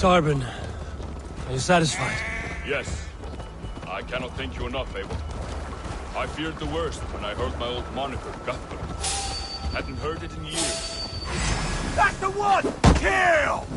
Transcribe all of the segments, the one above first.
Tarben, are you satisfied? Yes. I cannot thank you enough, Abel. I feared the worst when I heard my old moniker, Guthrum. Hadn't heard it in years. That's the one! Kill!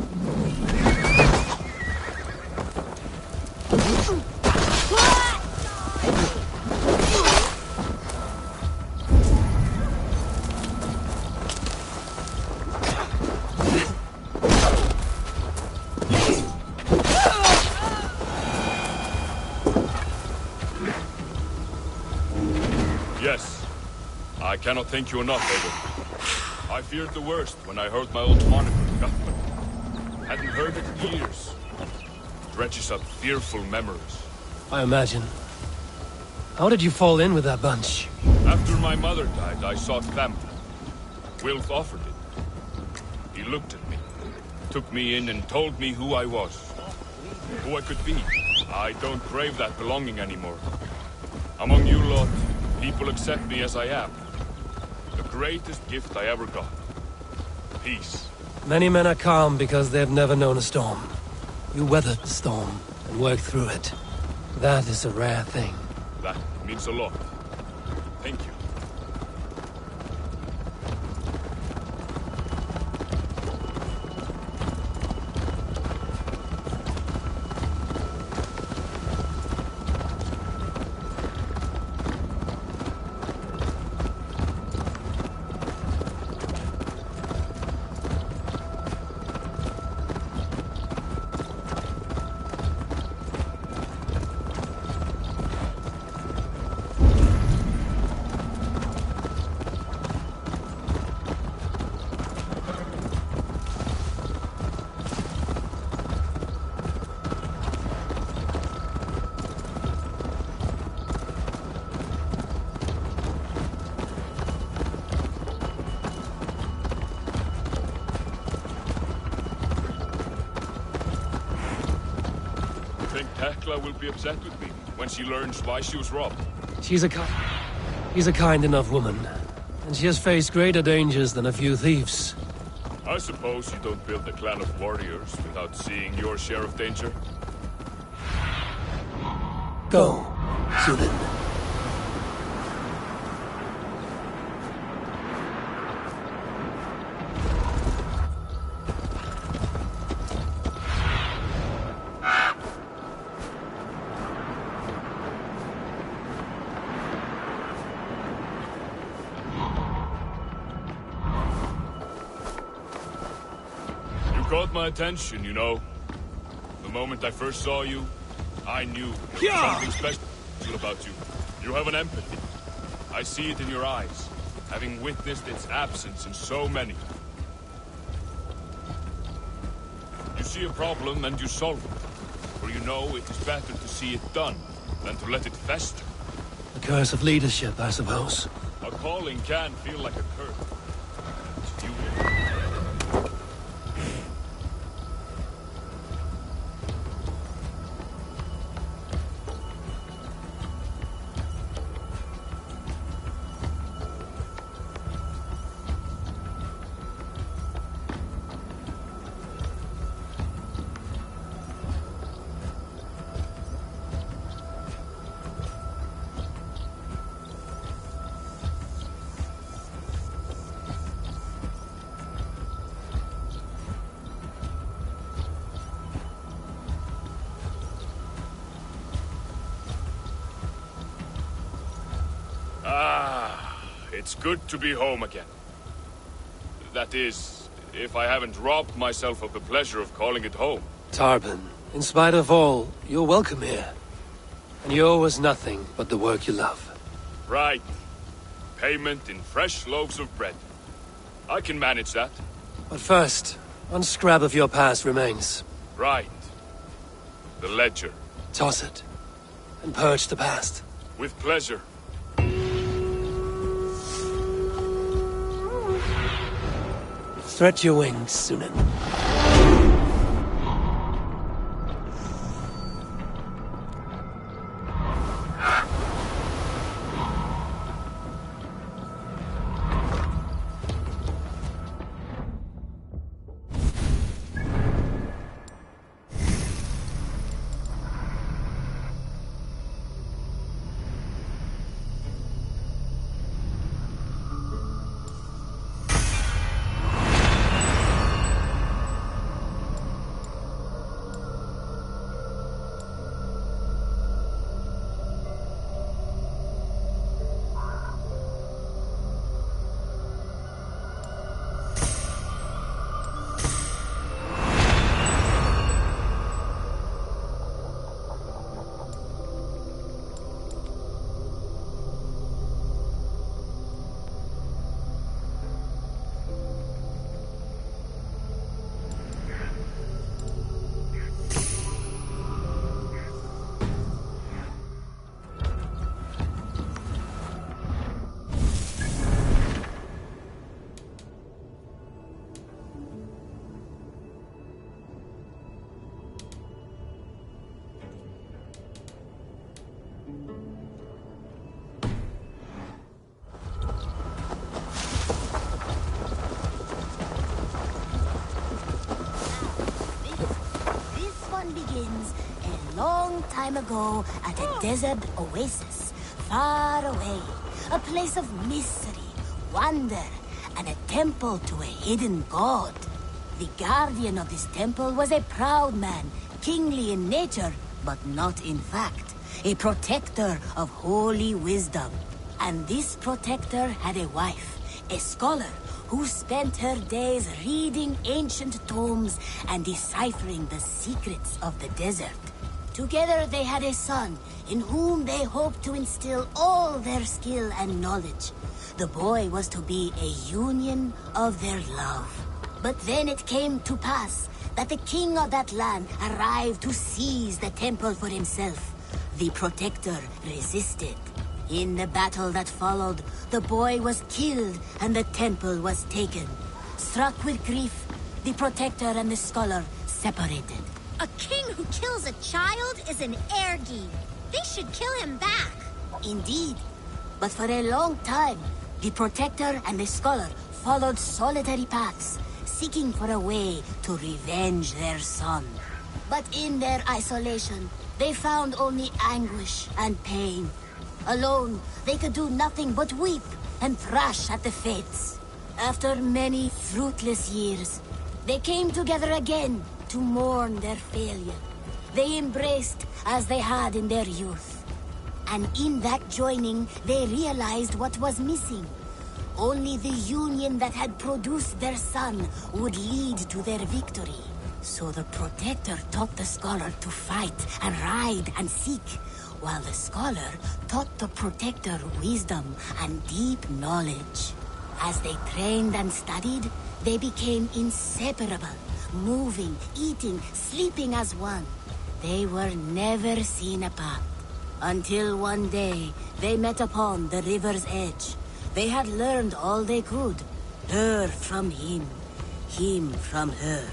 Yes. I cannot thank you enough, Abel. I feared the worst when I heard my old moniker, Guthrum. Hadn't heard it in years. It dredges up fearful memories. I imagine. How did you fall in with that bunch? After my mother died, I sought family. Wilf offered it. He looked at me, took me in and told me who I was. Who I could be. I don't crave that belonging anymore. Among you lot, people accept me as I am. The greatest gift I ever got. Peace. Many men are calm because they've never known a storm. You weathered the storm and worked through it. That is a rare thing. That means a lot. Thank you. Tekla will be upset with me when she learns why she was robbed. She's a kind enough woman. And she has faced greater dangers than a few thieves. I suppose you don't build a clan of warriors without seeing your share of danger? Go, Sunan. Caught my attention, you know. The moment I first saw you, I knew there was something special about you. You have an empathy. I see it in your eyes, having witnessed its absence in so many. You see a problem and you solve it, for you know it is better to see it done than to let it fester. The curse of leadership, I suppose. A calling can feel like a curse. You It's good to be home again. That is, if I haven't robbed myself of the pleasure of calling it home. Tarben, in spite of all, you're welcome here. And you owe us nothing but the work you love. Right. Payment in fresh loaves of bread. I can manage that. But first, one scrap of your past remains. Right. The ledger. Toss it. And purge the past. With pleasure. Stretch your wings, Sunan. time ago at a desert oasis, far away. A place of mystery, wonder, and a temple to a hidden god. The guardian of this temple was a proud man, kingly in nature, but not in fact. A protector of holy wisdom. And this protector had a wife, a scholar, who spent her days reading ancient tomes and deciphering the secrets of the desert. Together they had a son, in whom they hoped to instill all their skill and knowledge. The boy was to be a union of their love. But then it came to pass that the king of that land arrived to seize the temple for himself. The protector resisted. In the battle that followed, the boy was killed and the temple was taken. Struck with grief, the protector and the scholar separated. A king who kills a child is an ergi. They should kill him back. Indeed. But for a long time, the protector and the scholar followed solitary paths, seeking for a way to revenge their son. But in their isolation, they found only anguish and pain. Alone, they could do nothing but weep and thrash at the fates. After many fruitless years, they came together again to mourn their failure. They embraced as they had in their youth. And in that joining, they realized what was missing. Only the union that had produced their son would lead to their victory. So the protector taught the scholar to fight and ride and seek, while the scholar taught the protector wisdom and deep knowledge. As they trained and studied, they became inseparable, moving, eating, sleeping as one. They were never seen apart. Until one day, they met upon the river's edge. They had learned all they could. Her from him from her.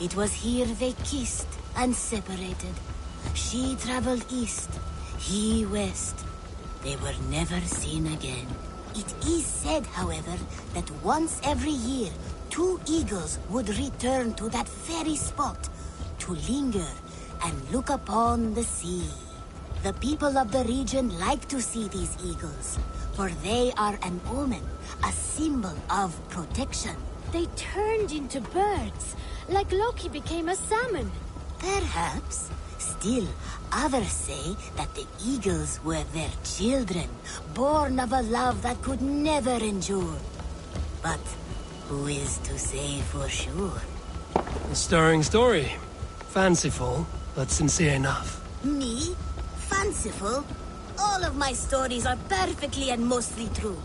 It was here they kissed and separated. She traveled east, he west. They were never seen again. It is said, however, that once every year, 2 eagles would return to that very spot to linger and look upon the sea. The people of the region like to see these eagles, for they are an omen, a symbol of protection. They turned into birds, like Loki became a salmon. Perhaps. Still, others say that the eagles were their children, born of a love that could never endure. But who is to say for sure? A stirring story. Fanciful, but sincere enough. Me? Fanciful? All of my stories are perfectly and mostly true.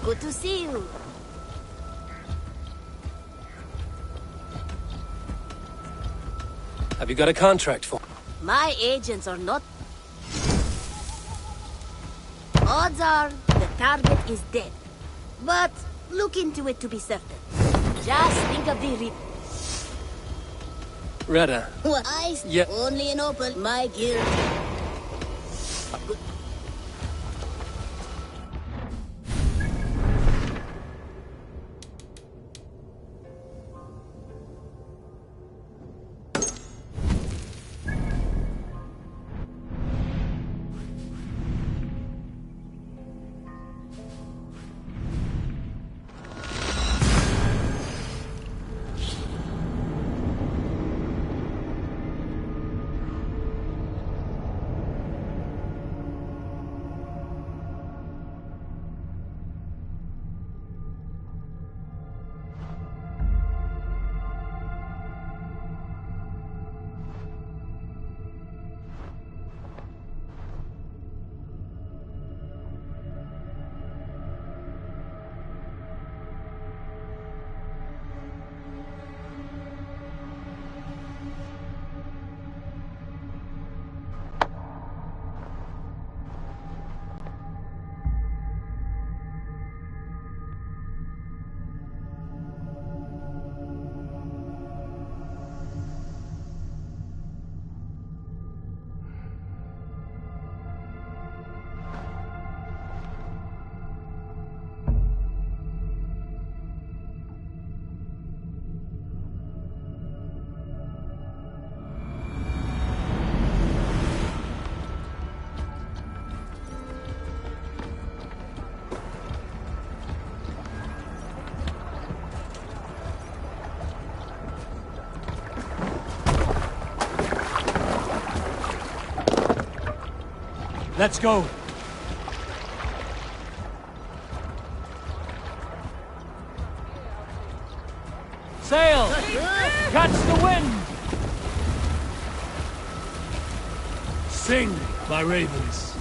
Good to see you. Have you got a contract for? My agents are not... Odds are the target is dead. But look into it to be certain. Just think of the... Retta. What? I... Yeah. Only an open. My guild. Let's go. Sail! Catch the wind! Sing, my ravens.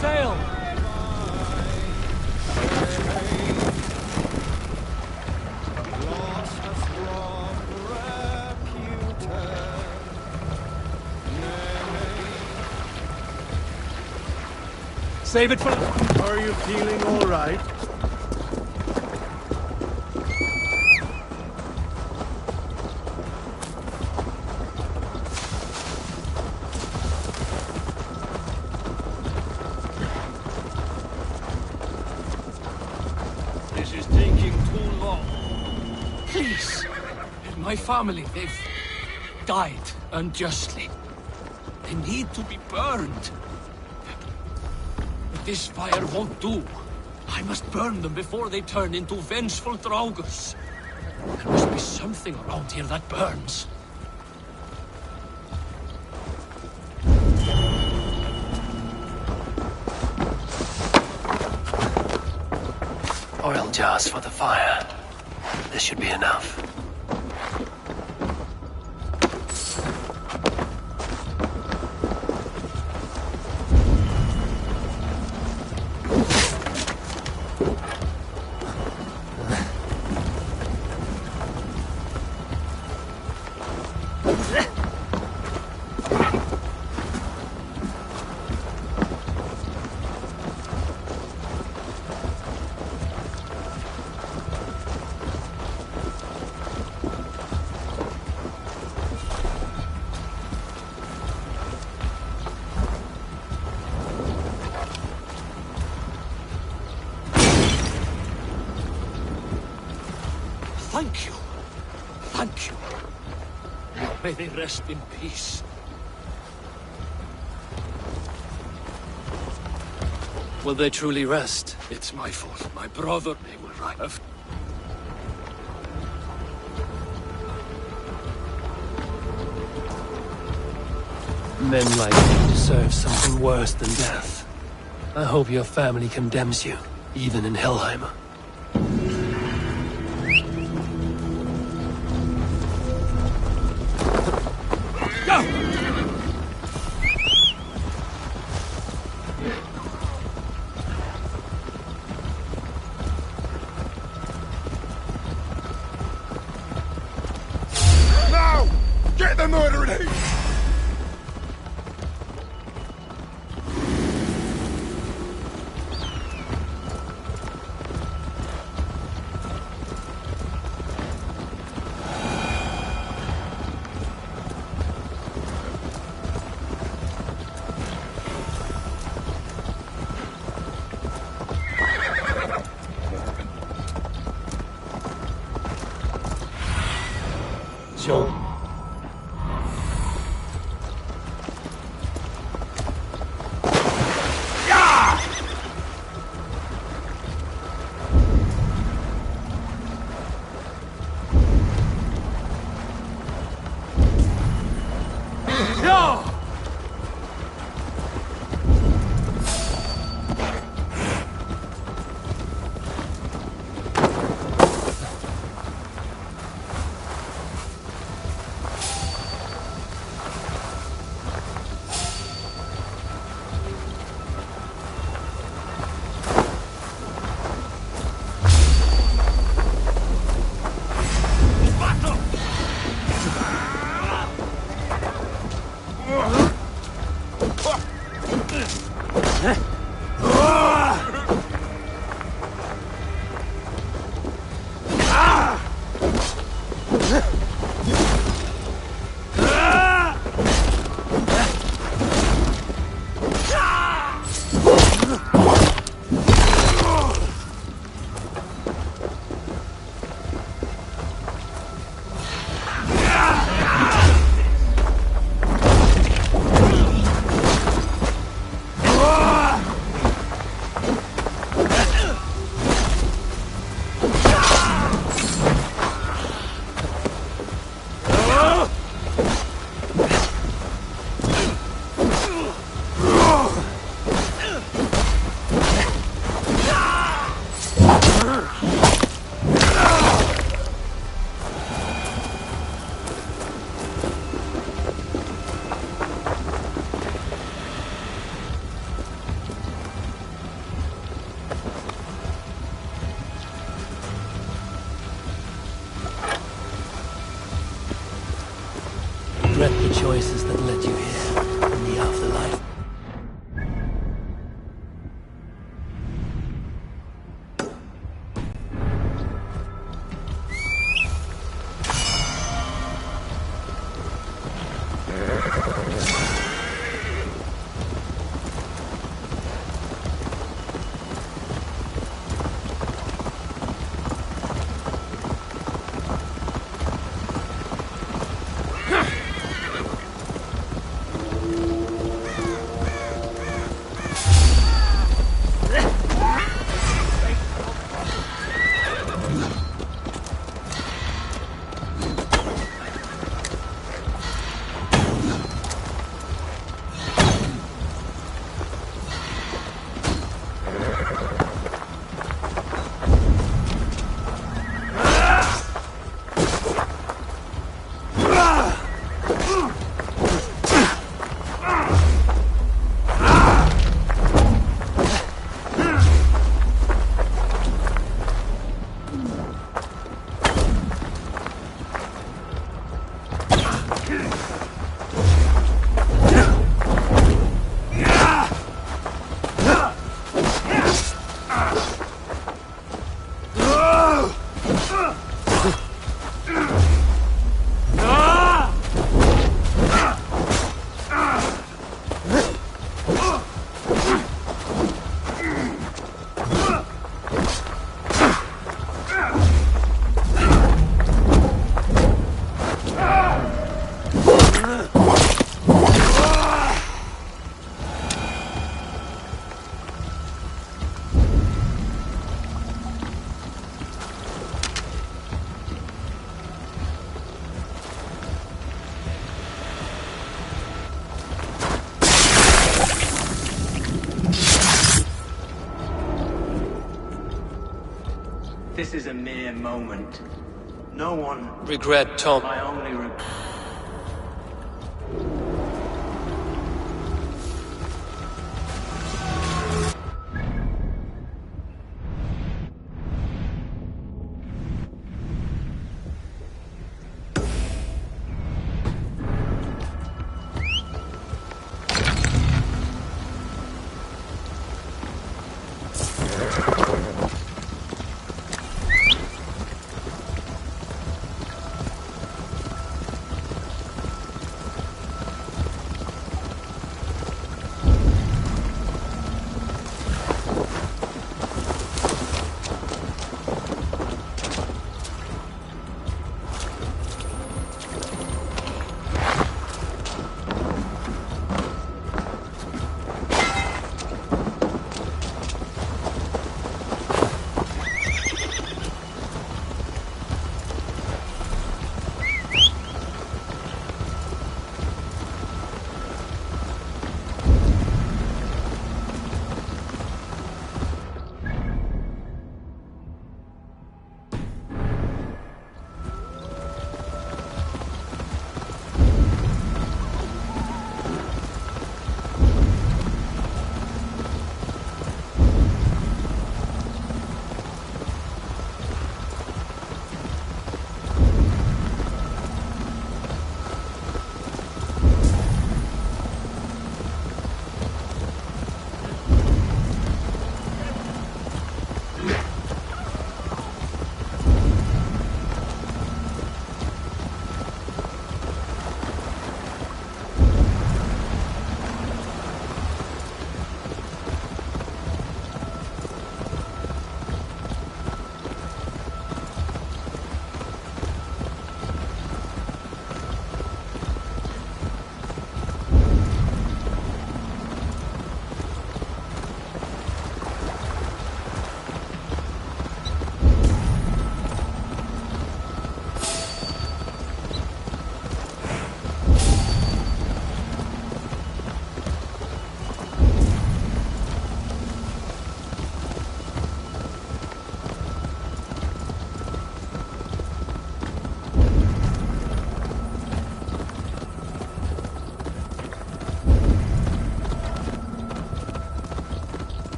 Sail! Save it for... Are you feeling all right? This is taking too long. Please. My family, they've died unjustly. They need to be burned. But this fire won't do. I must burn them before they turn into vengeful Draugrs. There must be something around here that burns. Oil jars for the fire. This should be enough. Thank you. Thank you. May they rest in peace. Will they truly rest? It's my fault. My brother, they will right. Men like you deserve something worse than death. I hope your family condemns you, even in Helheim. Now! Get the murder in! Sure. Regret the choices that led you here in the afterlife. This is a mere moment. No one... Regret, Tom. My only regret...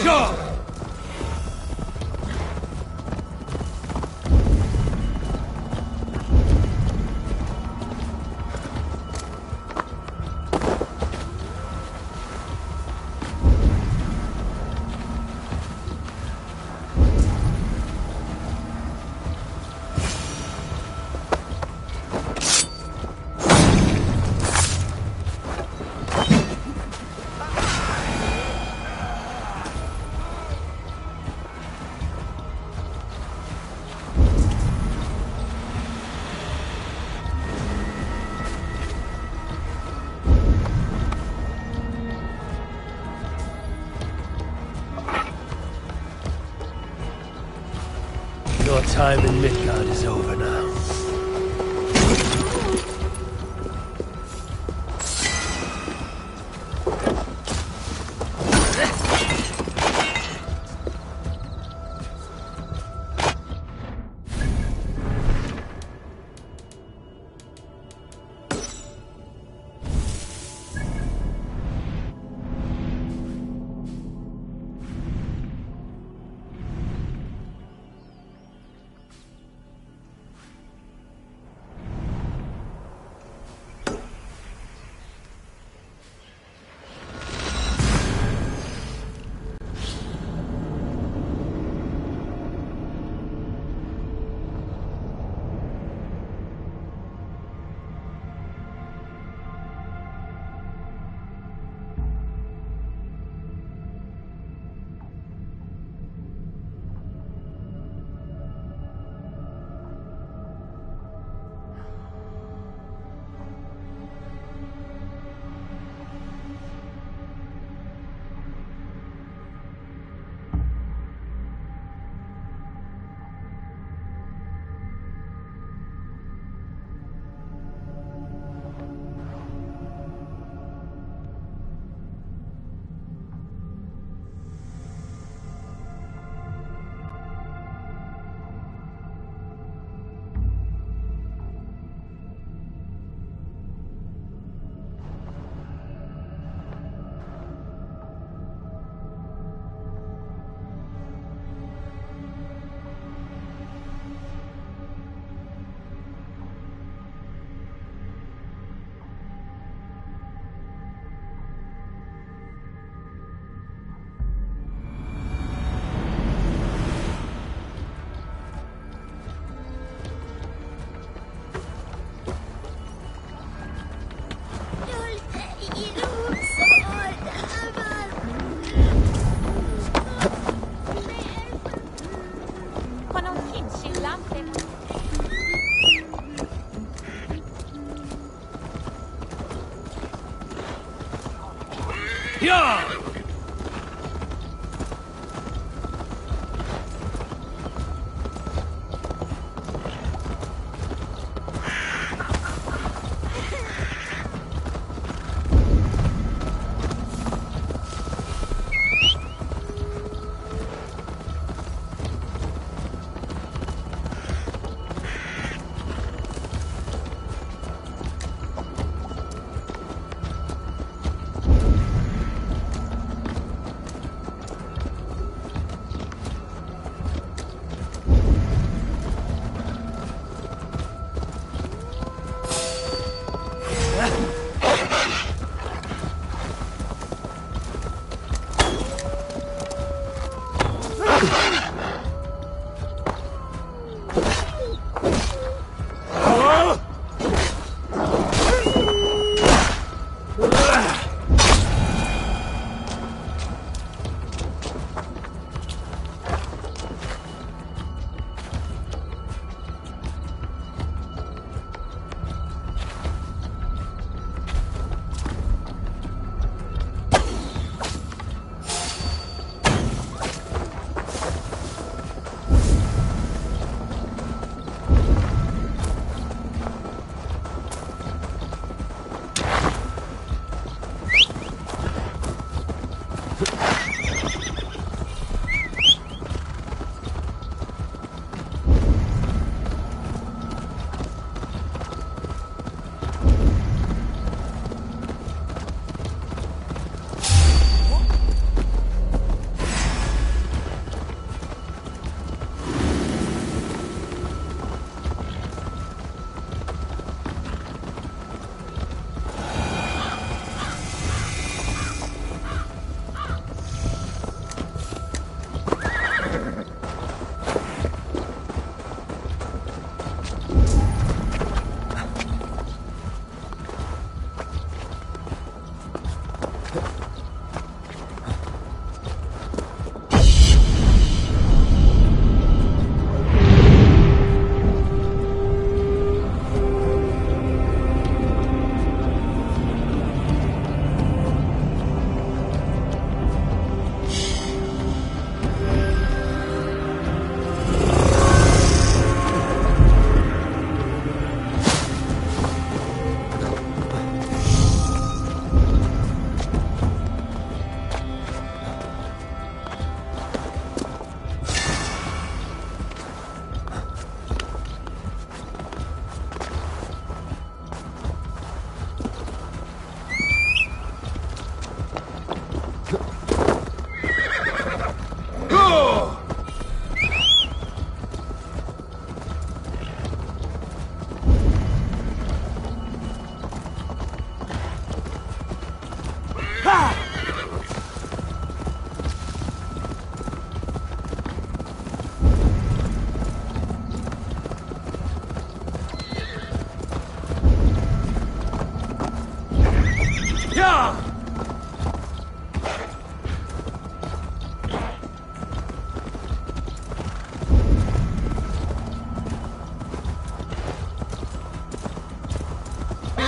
Sure! Your time in Midgard is over now. Yeah!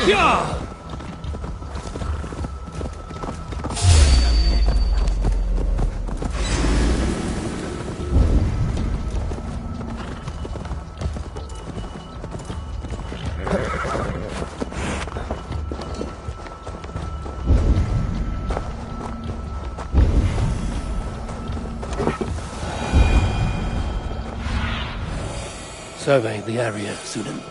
Yeah! Survey the area, Sunan.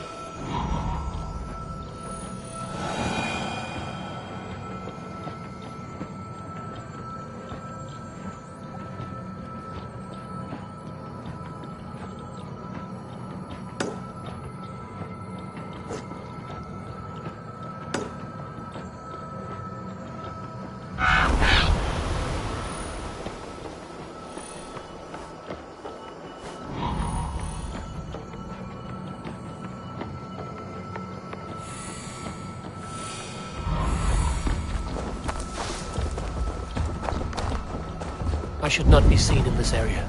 I should not be seen in this area.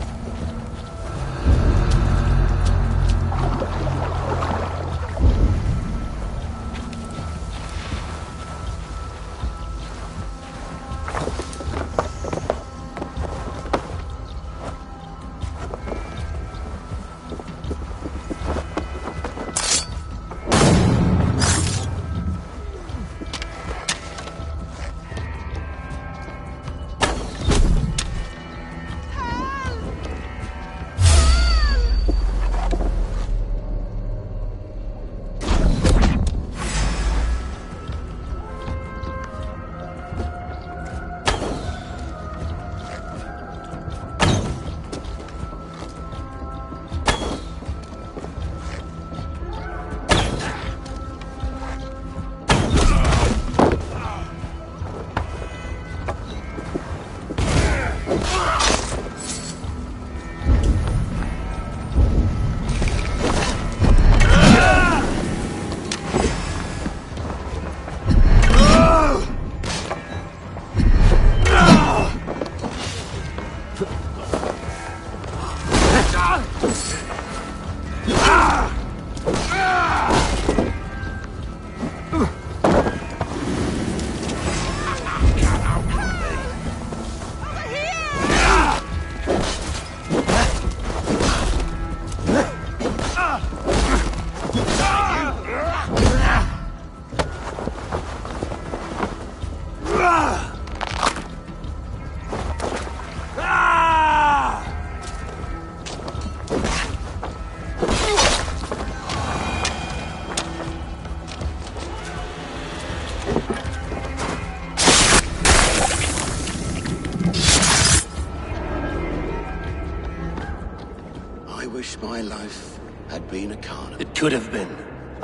I wish my life had been a carnival. It could have been.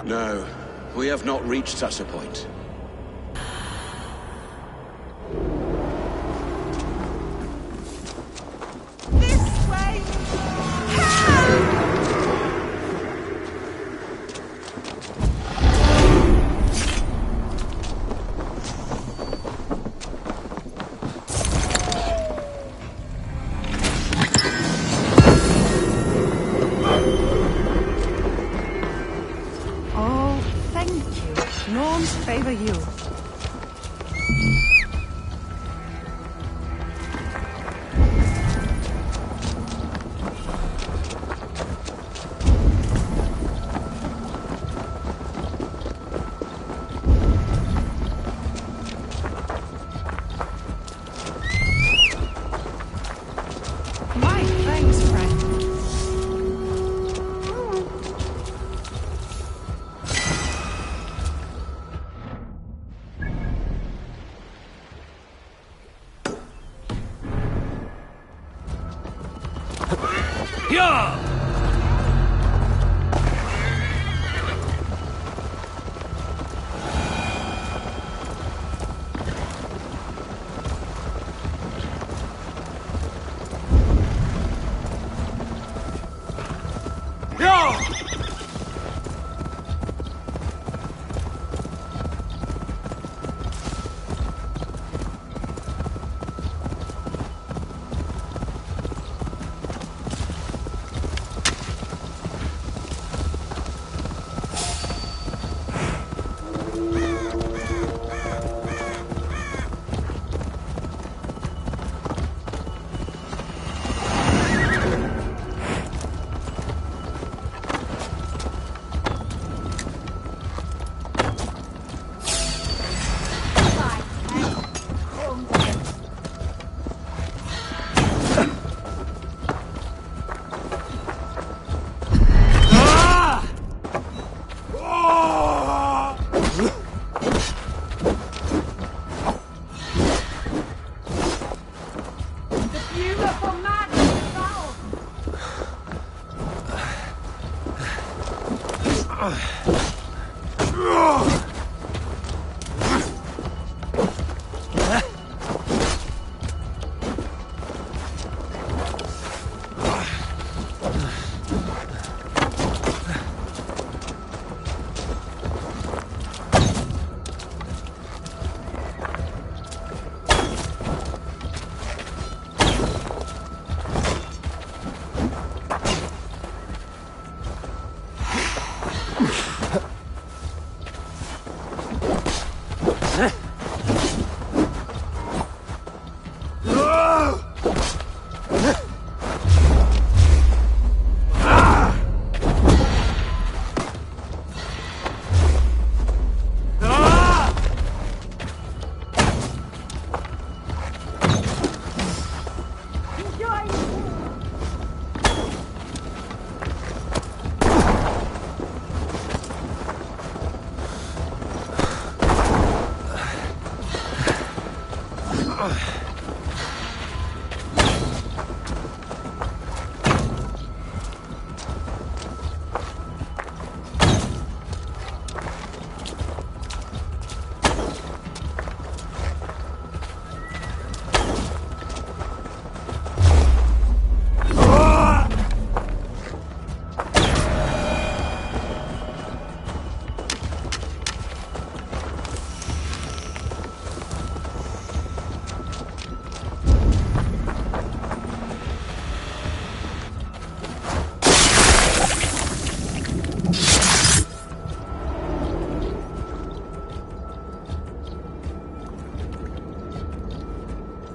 No, we have not reached such a point. This way! Oh, thank you. Norns favor you. My thanks, friend. Yeah!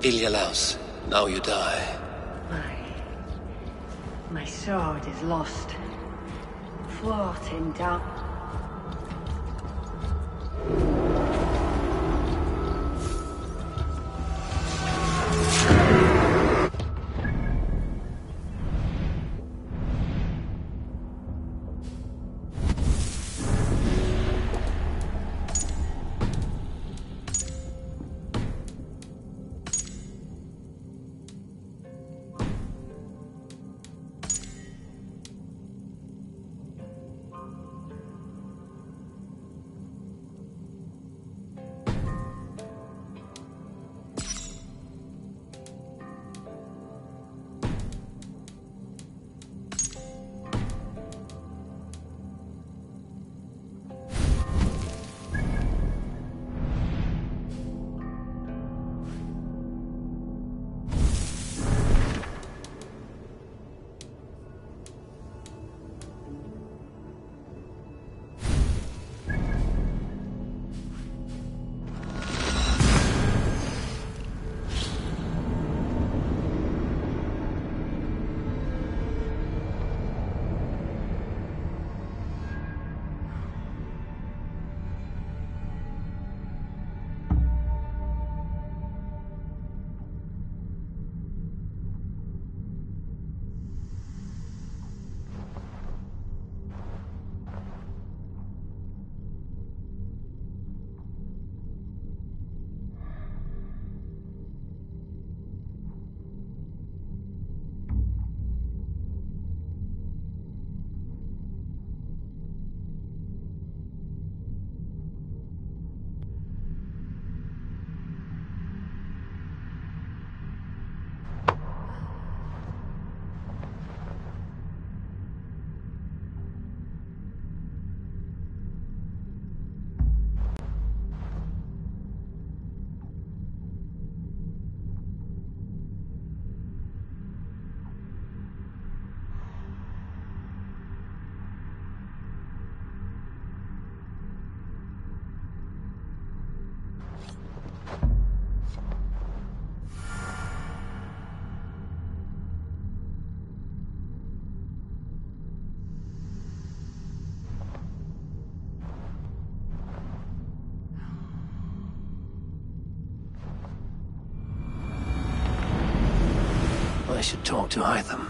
Ilyalaus, now you die. My sword is lost. Floating down. I should talk to Hytham.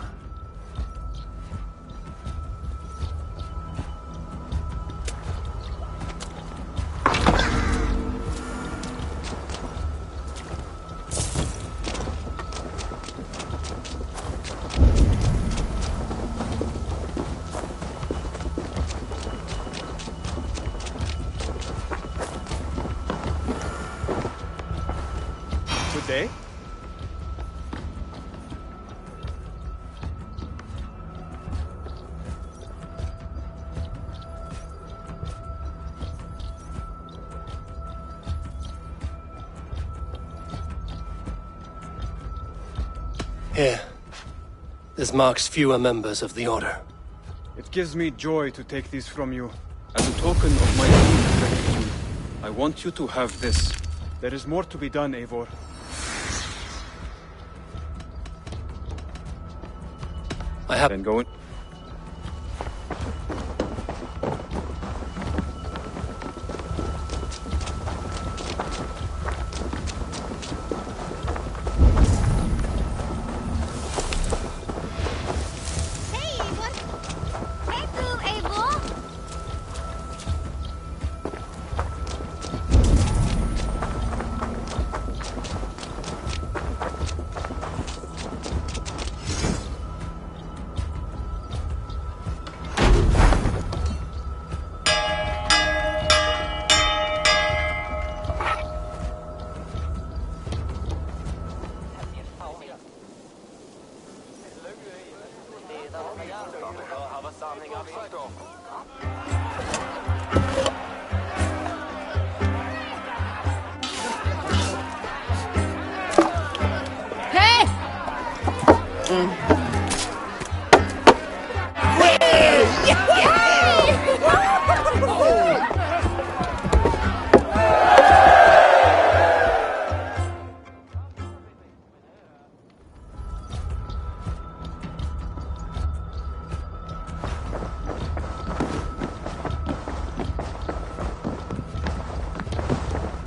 Here. This marks fewer members of the Order. It gives me joy to take these from you. As a token of my deep gratitude, I want you to have this. There is more to be done, Eivor. I have... Then go in. Hey, Eivor! Hey, Blue Eivor!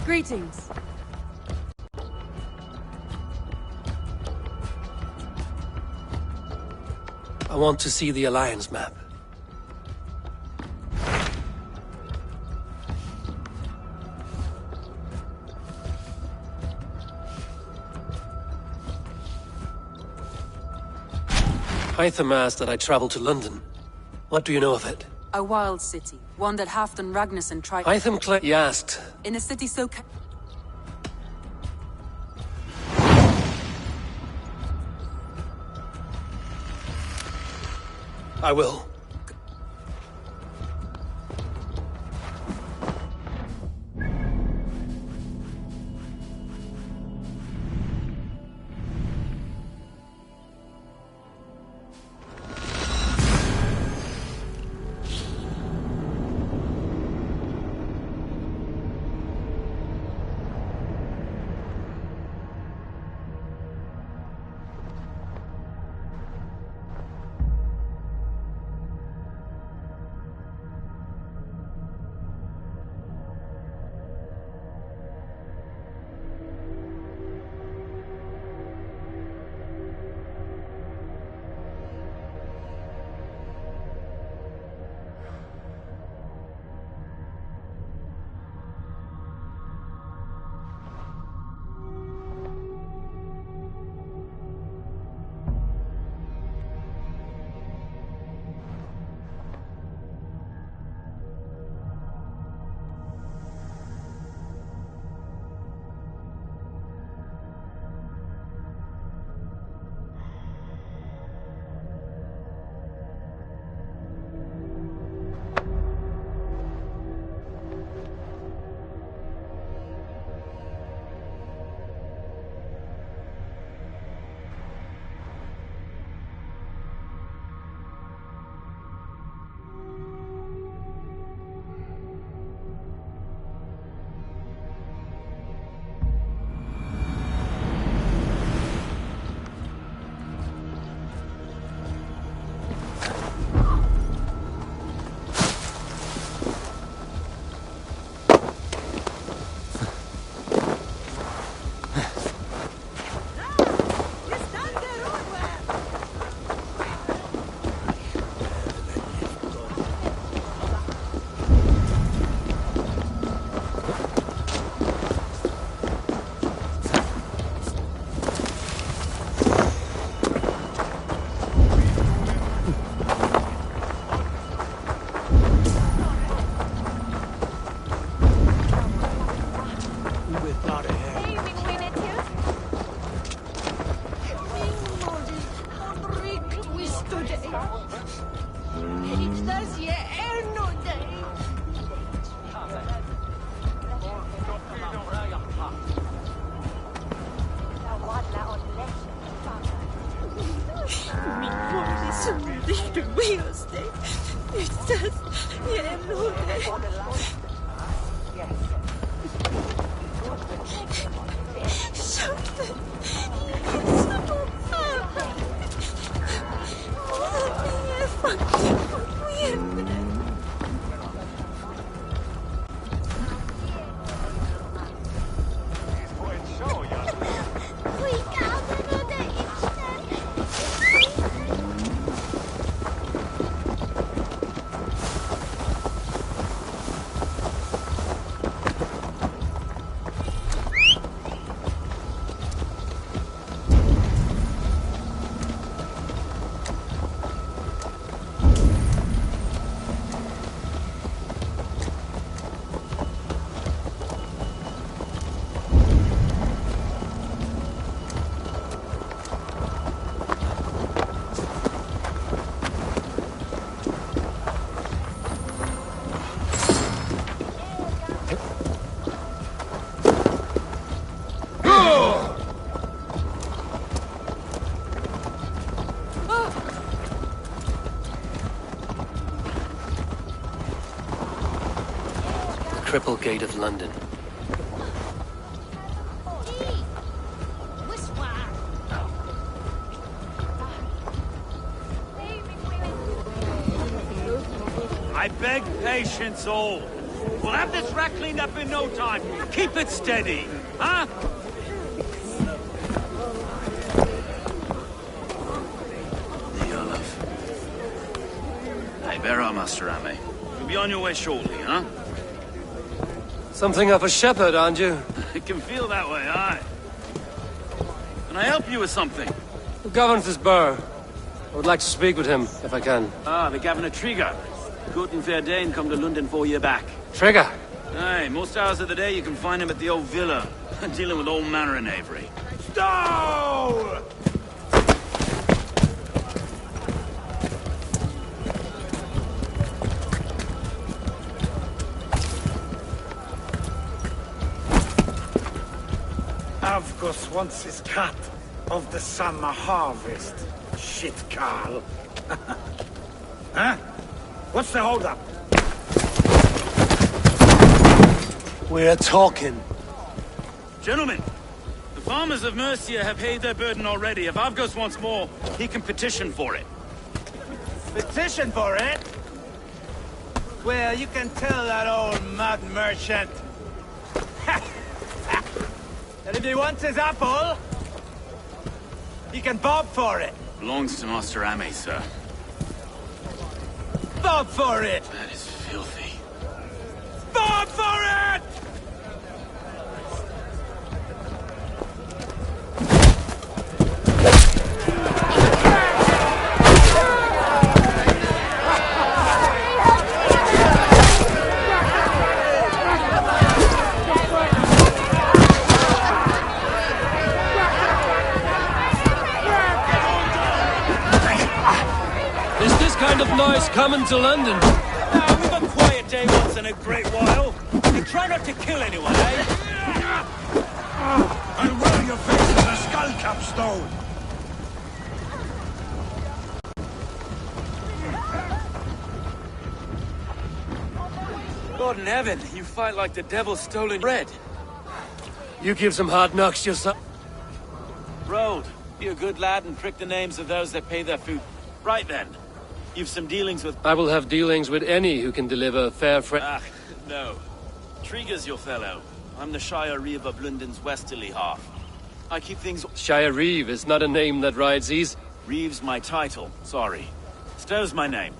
Greetings. I want to see the Alliance map. Hytham asked that I travel to London. What do you know of it? A wild city. One that Halfdan Ragnarsson tried... Hytham he asked. In a city so... I will. distribuidos de estas Cripplegate of London. I beg patience, all. We'll have this wreck cleaned up in no time. Keep it steady, huh? Hey, bear up, Master Ame. You'll be on your way shortly, huh? Something of a shepherd, aren't you? It can feel that way, aye. Can I help you with something? Who governs this burr? I would like to speak with him, if I can. Ah, the Governor Trigger. Good and fair Dane come to London 4 year back. Trigger? Aye, most hours of the day you can find him at the old villa, dealing with all manner in Avery. Stow! Avgos wants his cut of the summer harvest. Shit, Carl. Huh? What's the holdup? We're talking. Gentlemen, the farmers of Mercia have paid their burden already. If Avgos wants more, he can petition for it. Petition for it? Well, you can tell that old mud merchant. And if he wants his apple, he can bob for it. Belongs to Master Ame, sir. Bob for it! That is filthy. Bob for it! Noise coming to London. We've a quiet day once in a great while. And try not to kill anyone, eh? I'll roll your face as a skull capstone. God in heaven, you fight like the devil's stolen bread. You give some hard knocks yourself. Road, be a good lad and prick the names of those that pay their food. Right then. You've some dealings with... I will have dealings with any who can deliver a fair Ah, no. Trigger's your fellow. I'm the Shire Reeve of London's westerly half. I keep things... Shire Reeve is not a name that rides easy. Reeve's my title, sorry. Stow's my name.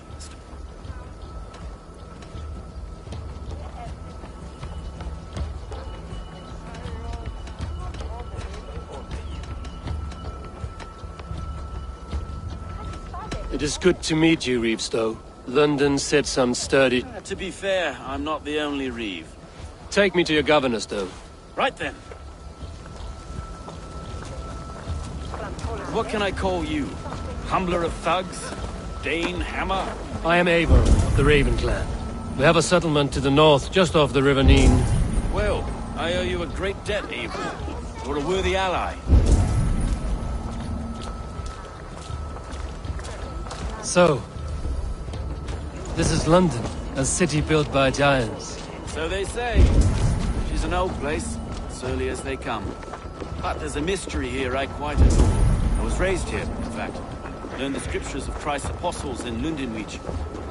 It is good to meet you, Reevestow. London said some sturdy... To be fair, I'm not the only Reeve. Take me to your governor, Stow. Right then. What can I call you? Humbler of thugs? Dane Hammer? I am Eivor, of the Raven clan. We have a settlement to the north, just off the River Nene. Well, I owe you a great debt, Eivor. You're a worthy ally. So, this is London, a city built by giants. So they say. She's an old place, as early as they come. But there's a mystery here I quite adore. I was raised here, in fact. Learned the scriptures of Christ's apostles in Lundenwich.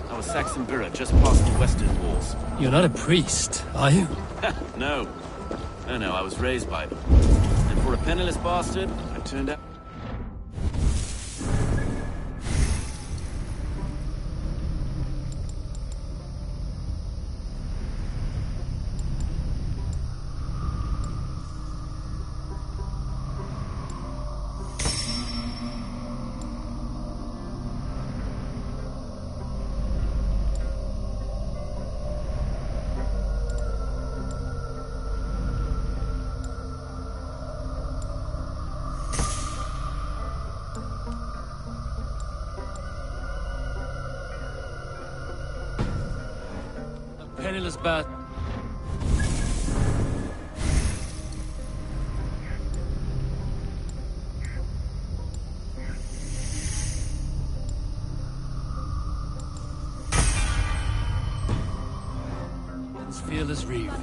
I was Saxon Borough, just past the western walls. You're not a priest, are you? No. No, I was raised by them. And for a penniless bastard, I turned out... Penniless bat. It's fearless Reeve.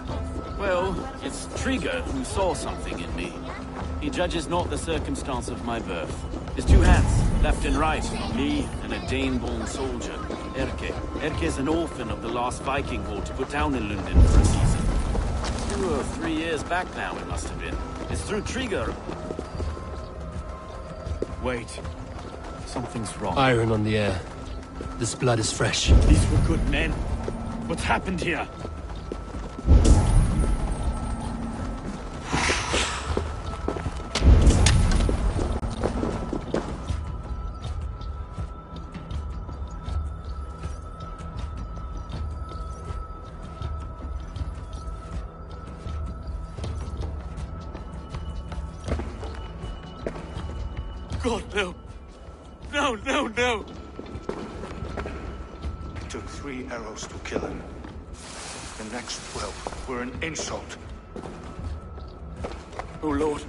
Well, it's Trigger who saw something in me. He judges not the circumstance of my birth. His two hands, left and right, me and a Dane-born soldier, Erke. Erke's an orphan of the last Viking horde put down in London for a season. 2 or 3 years back now, it must have been. It's through Trigger. Wait. Something's wrong. Iron on the air. This blood is fresh. These were good men. What's happened here? God, no. No. It took 3 arrows to kill him. The next 12 were an insult. Oh, Lord,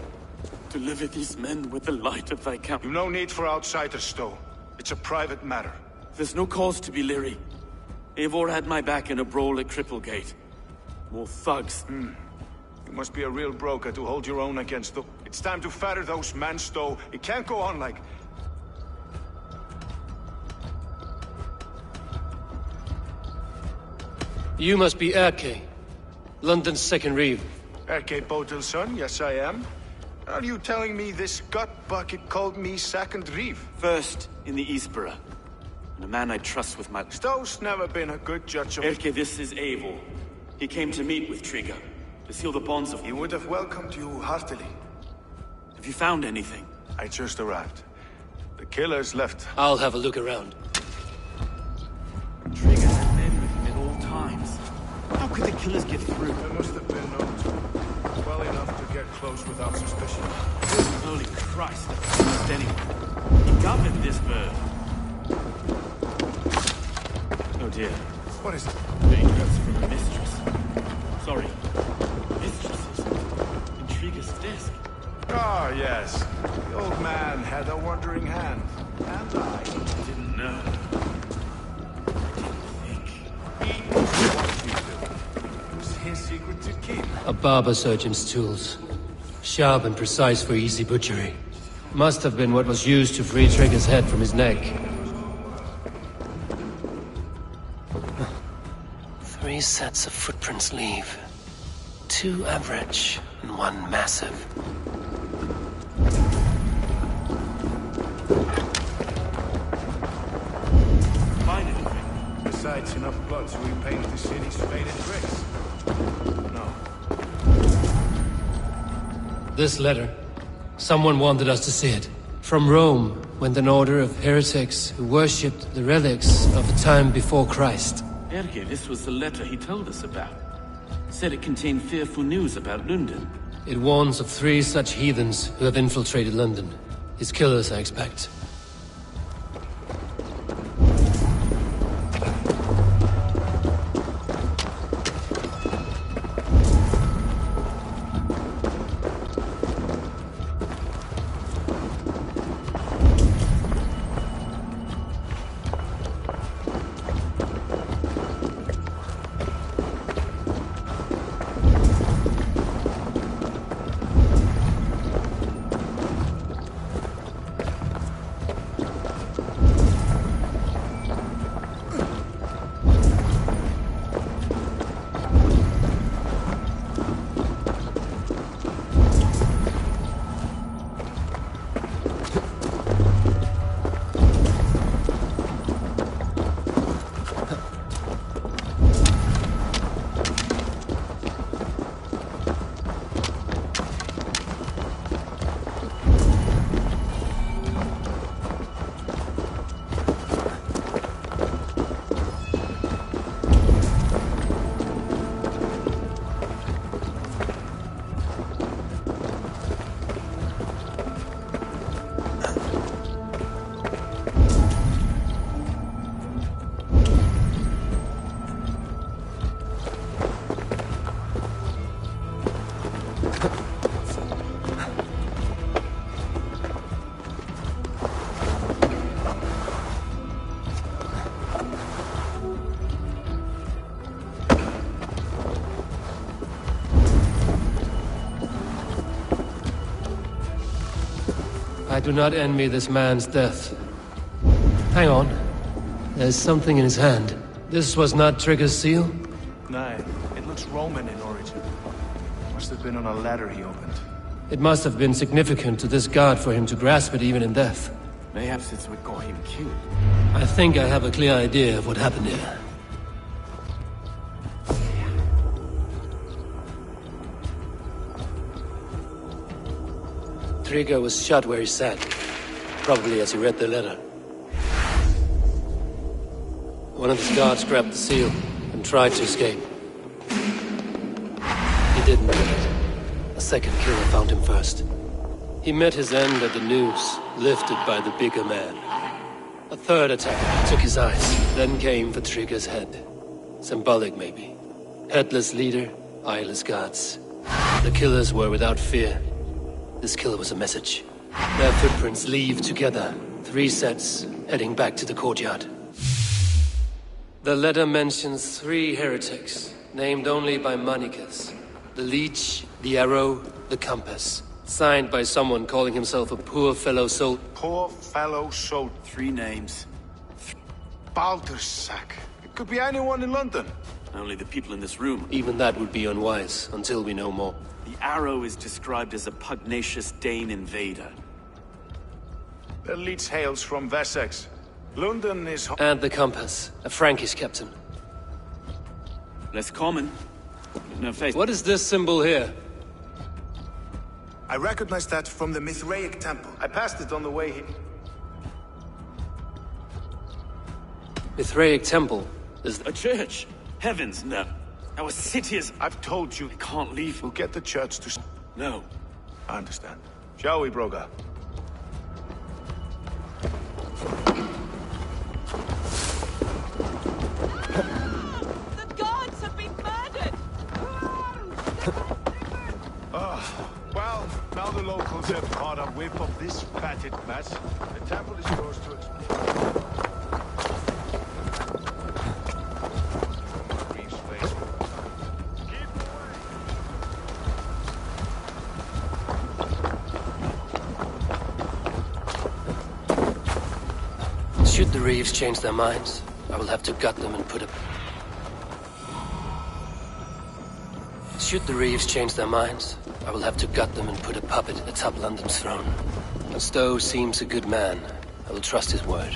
deliver these men with the light of thy countenance. You've no need for outsiders, Stowe. It's a private matter. There's no cause to be leery. Eivor had my back in a brawl at Cripplegate. More thugs. You must be a real broker to hold your own against them. It's time to fetter those men, Stowe. It can't go on like... You must be Erke, London's second Reeve. Erke Bodil's son, yes I am. Are you telling me this gut bucket called me second Reeve? First in the Eastborough. And a man I trust with my... Stowe's never been a good judge of... Erke, this is Eivor. He came to meet with Trigger, to seal the bonds of... He would have welcomed you heartily. Have you found anything? I just arrived. The killers left. I'll have a look around. Trigger had men with him at all times. How could the killers get through? There must have been no two. Well enough to get close without suspicion. Holy Christ, that's anyone. He governed this bird. Oh dear. What is it? Dangerous from a mistress. Sorry. Mistresses. Intriguer's desk. Ah, yes. The old man had a wandering hand. And I didn't know. His secret to keep. A barber surgeon's tools. Sharp and precise for easy butchery. Must have been what was used to free Trigger's head from his neck. 3 sets of footprints leave. 2 average and 1 massive. Find anything? Besides enough blood to repaint the city's faded bricks. No. This letter. Someone wanted us to see it. From Rome went an order of heretics who worshipped the relics of a time before Christ. Erke, this was the letter he told us about. Said it contained fearful news about London. It warns of 3 such heathens who have infiltrated London. His killers, I expect. do not envy this man's death. Hang on. There's something in his hand. This was not Trigger's seal? Nay, it looks Roman in origin. Must have been on a ladder he opened. It must have been significant to this god for him to grasp it even in death. Perhaps it's what got him killed. I think I have a clear idea of what happened here. Trigger was shot where he sat, probably as he read the letter. One of his guards grabbed the seal and tried to escape. He didn't do it. A second killer found him first. He met his end at the noose, lifted by the bigger man. A third attack took his eyes, then came for Trigger's head. Symbolic, maybe. Headless leader, eyeless guards. The killers were without fear. This killer was a message. Their footprints leave together. 3 sets, heading back to the courtyard. The letter mentions 3 heretics, named only by Manicus. The Leech, the Arrow, the Compass. Signed by someone calling himself a poor fellow soul. Poor fellow soul. 3 names. Baldersack. It could be anyone in London. Only the people in this room. Even that would be unwise, until we know more. The Arrow is described as a pugnacious Dane invader. The Leech hails from Wessex. London is... And the Compass, a Frankish captain. Less common. No face. What is this symbol here? I recognize that from the Mithraic temple. I passed it on the way here. Mithraic temple? Is a church? Heavens, no. Our city is... I've told you. I can't leave. We'll get the church to... No. I understand. Shall we, Broga? The gods have been murdered! Well, now the locals have caught a whiff of this fatted mess. The temple is yours to explore. Should the Reeves change their minds, I will have to gut them and put a... Should the Reeves change their minds, I will have to gut them and put a puppet atop London's throne. But Stowe seems a good man. I will trust his word.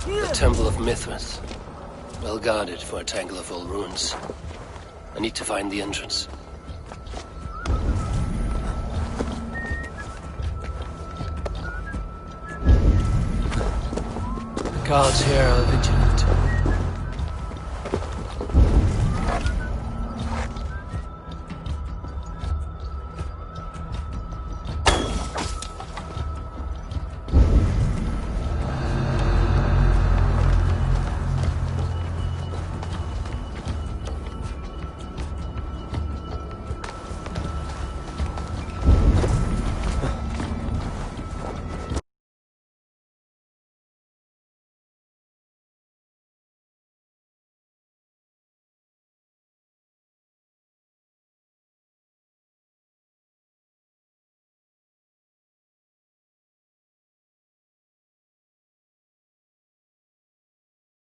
The Temple of Mithras. Well guarded for a tangle of old ruins. I need to find the entrance. The guards here are vigilant.